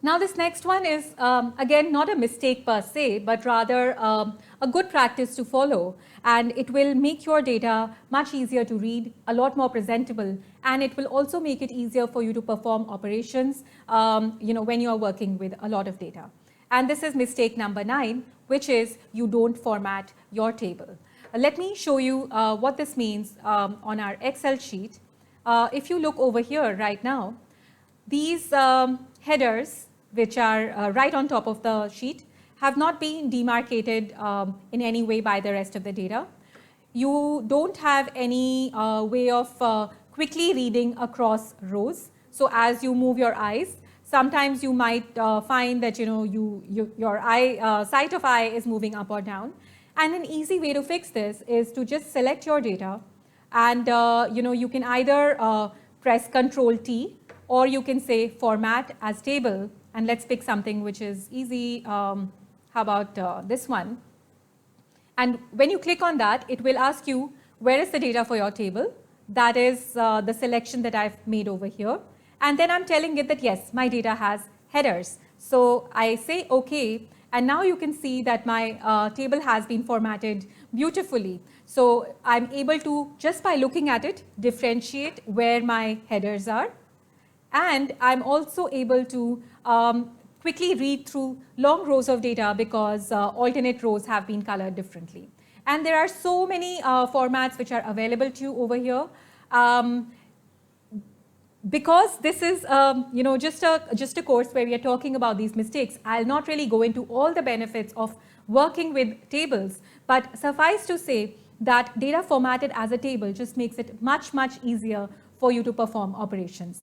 Now this next one is again not a mistake per se, but rather a good practice to follow, and it will make your data much easier to read, a lot more presentable, and it will also make it easier for you to perform operations when you are working with a lot of data. And this is mistake number 9, which is you don't format your table. Let me show you what this means on our Excel sheet. If you look over here right now, these headers, which are right on top of the sheet, have not been demarcated in any way by the rest of the data. You don't have any way of quickly reading across rows. So as you move your eyes, sometimes you might find that your sight of eye is moving up or down. And an easy way to fix this is to just select your data, and you can either press Control T, or you can say Format as Table. And let's pick something which is easy. How about this one? And when you click on that, it will ask you, where is the data for your table? That is the selection that I've made over here. And then I'm telling it that, yes, my data has headers. So I say OK. And now you can see that my table has been formatted beautifully. So I'm able to, just by looking at it, differentiate where my headers are. And I'm also able to quickly read through long rows of data because alternate rows have been colored differently. And there are so many formats which are available to you over here. Because this is just a course where we are talking about these mistakes, I'll not really go into all the benefits of working with tables, but suffice to say that data formatted as a table just makes it much, much easier for you to perform operations.